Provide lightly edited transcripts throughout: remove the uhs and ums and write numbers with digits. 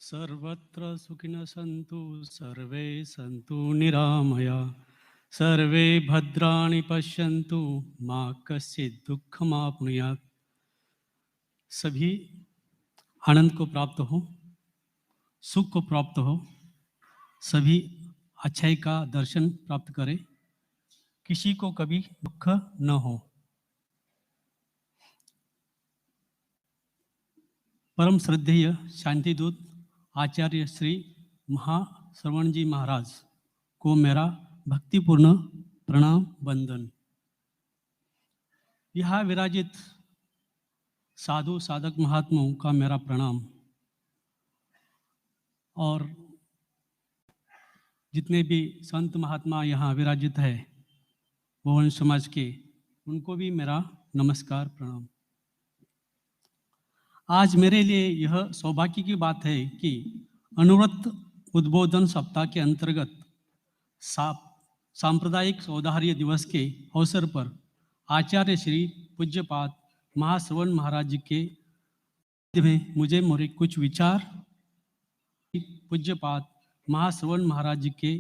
सर्वत्र सुखिनः सन्तु सर्वे सन्तु निरामया सर्वे भद्राणि पश्यन्तु मा कश्चित् दुःखमाप्नुयात्। सभी आनंद को प्राप्त हो, सुख को प्राप्त हो, सभी अच्छाई का दर्शन प्राप्त करें, किसी को कभी दुख न हो। परम श्रद्धेय शांतिदूत आचार्य श्री महाश्रवण जी महाराज को मेरा भक्तिपूर्ण प्रणाम वंदन। यहाँ विराजित साधु साधक महात्माओं का मेरा प्रणाम, और जितने भी संत महात्मा यहाँ विराजित है भुवन समाज के, उनको भी मेरा नमस्कार प्रणाम। आज मेरे लिए यह सौभाग्य की बात है कि अनुव्रत उद्बोधन सप्ताह के अंतर्गत सांप्रदायिक सौहार्द दिवस के अवसर पर आचार्य श्री पूज्यपाद महाश्रवण महाराज जी के में मुझे मोरे कुछ विचार पूज्यपाद महाश्रवण महाराज जी के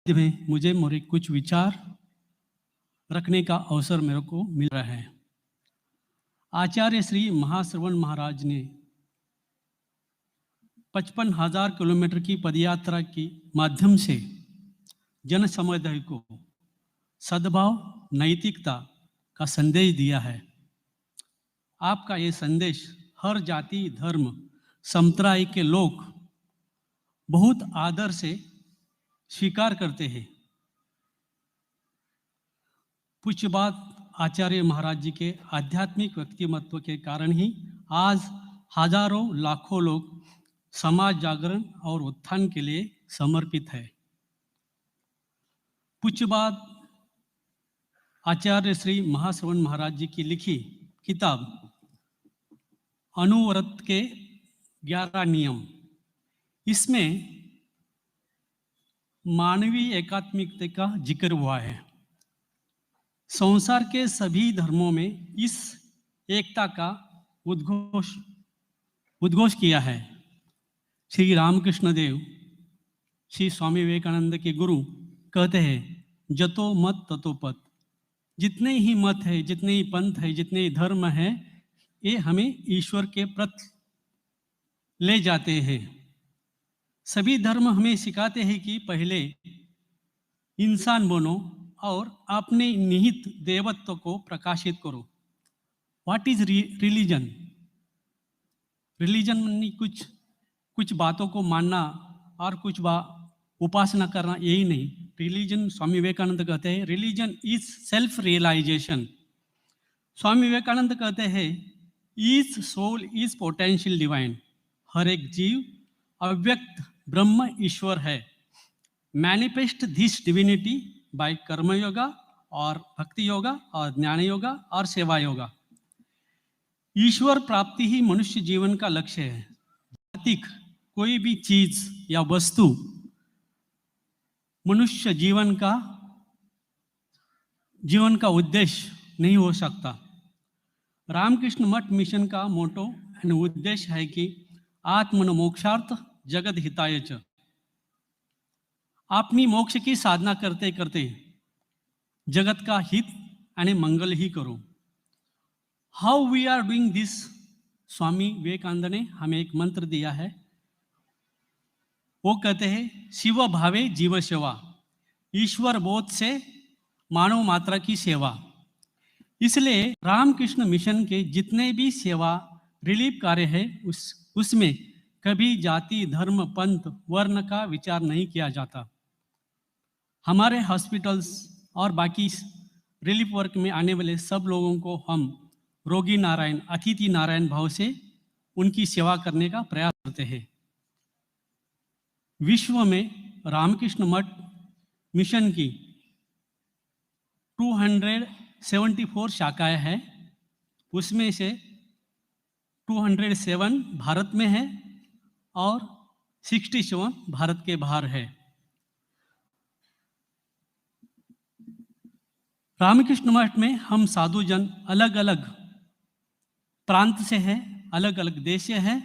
में मुझे मोरे कुछ विचार रखने का अवसर मेरे को मिल रहा है। आचार्य श्री महाश्रवण महाराज ने 55,000 किलोमीटर की पदयात्रा के माध्यम से जन समुदाय को सद्भाव नैतिकता का संदेश दिया है। आपका ये संदेश हर जाति धर्म संप्रदाय के लोग बहुत आदर से स्वीकार करते हैं। पूज्यपाद आचार्य महाराज जी के आध्यात्मिक व्यक्तिमत्व के कारण ही आज हजारों लाखों लोग समाज जागरण और उत्थान के लिए समर्पित है। पूज्यपाद आचार्य श्री महाश्रवण महाराज जी की लिखी किताब अनुव्रत के 11 नियम, इसमें मानवीय एकात्मिकता का जिक्र हुआ है। संसार के सभी धर्मों में इस एकता का उद्घोष किया है। श्री रामकृष्ण देव श्री स्वामी विवेकानंद के गुरु कहते हैं, जतो मत ततो पथ। जितने ही मत है, जितने ही पंथ है, जितने ही धर्म है, ये हमें ईश्वर के प्रति ले जाते हैं। सभी धर्म हमें सिखाते हैं कि पहले इंसान बनो और अपने निहित देवत्व को प्रकाशित करो। What is religion? रिलीजन यानी कुछ बातों को मानना और कुछ उपासना करना, यही नहीं। रिलीजन, स्वामी विवेकानंद कहते हैं, religion is self realisation. Swami Vivekananda कहते हैं, each soul is potential divine. हर एक जीव अव्यक्त ब्रह्म ईश्वर है। मैनिफेस्ट दिस डिविनिटी बाय कर्म योगा और भक्ति योगा और ज्ञान योगा और सेवा योगा। ईश्वर प्राप्ति ही मनुष्य जीवन का लक्ष्य है। भौतिक कोई भी चीज या वस्तु मनुष्य जीवन का उद्देश्य नहीं हो सकता। रामकृष्ण मठ मिशन का मोटो और उद्देश्य है कि आत्मन मोक्षार्थ जगत हिताय च। अपनी मोक्ष की साधना करते करते जगत का हित यानी मंगल ही करो। How we are doing this? Swami Vivekananda ने हमें एक मंत्र दिया है। वो कहते हैं, शिव भावे जीव सेवा। ईश्वर बोध से मानव मात्रा की सेवा। इसलिए रामकृष्ण मिशन के जितने भी सेवा रिलीफ कार्य है, उसमें कभी जाति धर्म पंथ वर्ण का विचार नहीं किया जाता। हमारे हॉस्पिटल्स और बाकी रिलीफ वर्क में आने वाले सब लोगों को हम रोगी नारायण, अतिथि नारायण भाव से उनकी सेवा करने का प्रयास करते हैं। विश्व में रामकृष्ण मठ मिशन की 274 शाखाएं हैं। उसमें से 207 भारत में है और 67 भारत के बाहर है। रामकृष्ण मठ में हम साधु जन अलग अलग प्रांत से हैं, अलग अलग देश से हैं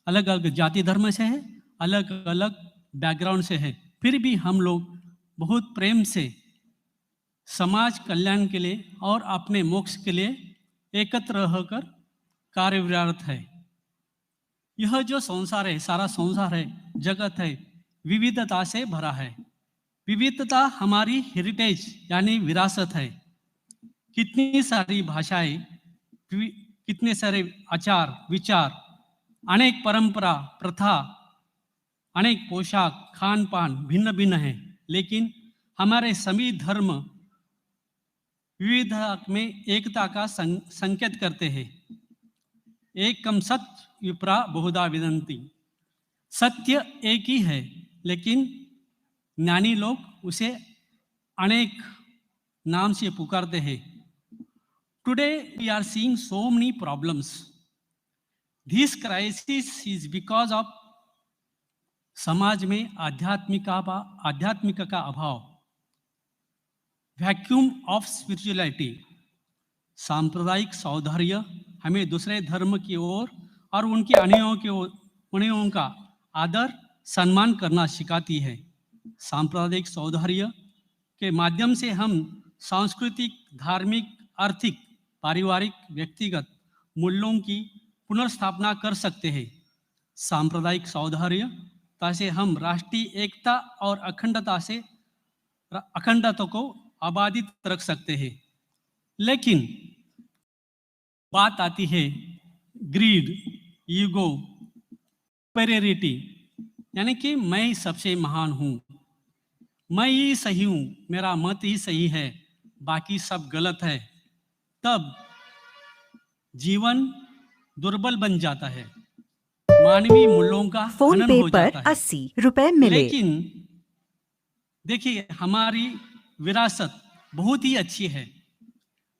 अलग अलग जाति धर्म से है, अलग अलग बैकग्राउंड से है, फिर भी हम लोग बहुत प्रेम से समाज कल्याण के लिए और अपने मोक्ष के लिए एकत्र रहकर कार्यरत है। यह जो संसार है, सारा संसार है, जगत है, विविधता से भरा है। विविधता हमारी हेरिटेज यानी विरासत है। कितनी सारी भाषाएं, कितने सारे आचार विचार, अनेक परंपरा प्रथा, अनेक पोशाक खान पान भिन्न भिन्न है, लेकिन हमारे सभी धर्म विविधता में एकता का संकेत करते हैं। एकम सत्य विप्रा बहुधा विदंती, सत्य एक ही है, लेकिन ज्ञानी लोग उसे अनेक नाम से पुकारते हैं। Today we are seeing so many problems. This crisis is because of समाज में आध्यात्मिक का अभाव, वैक्यूम ऑफ स्पिरिचुअलिटी। सांप्रदायिक सौहार्द हमें दूसरे धर्म की ओर और उनके अनुयायियों का आदर सम्मान करना सिखाती है। सांप्रदायिक सौहार्द के माध्यम से हम सांस्कृतिक, धार्मिक, आर्थिक, पारिवारिक, व्यक्तिगत मूल्यों की पुनर्स्थापना कर सकते हैं। सांप्रदायिक सौहार्द से हम राष्ट्रीय एकता और अखंडता को आबादित रख सकते हैं। लेकिन बात आती है ग्रीड, ईगो, सुपेरियरिटी, यानी कि मैं सबसे महान हूं, मैं ही सही हूं, मेरा मत ही सही है, बाकी सब गलत है। तब जीवन दुर्बल बन जाता है, मानवीय मूल्यों का फोन हनन पे हो पर जाता है। 80 रुपए मिले। लेकिन देखिए, हमारी विरासत बहुत ही अच्छी है।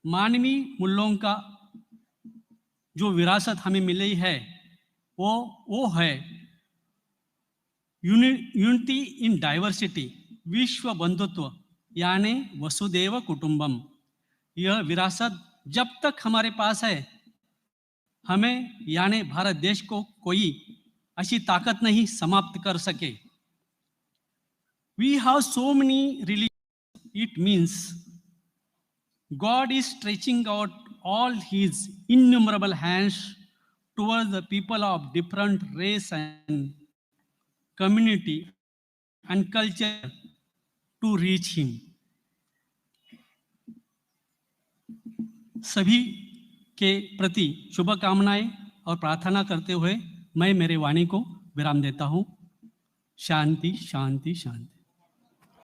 मानवीय मूल्यों का जो विरासत हमें मिली है वो है यूनिटी इन डाइवर्सिटी, विश्व बंधुत्व, यानी वसुदेव कुटुंबम। यह विरासत जब तक हमारे पास है, हमें यानी भारत देश को कोई ऐसी ताकत नहीं समाप्त कर सके। We have so many religion, it means God is stretching out all his innumerable hands towards the people of different race and community and culture to reach him. सभी के प्रति शुभकामनाएं और प्रार्थना करते हुए मैं मेरे वाणी को विराम देता हूं। शांति शांति शांति।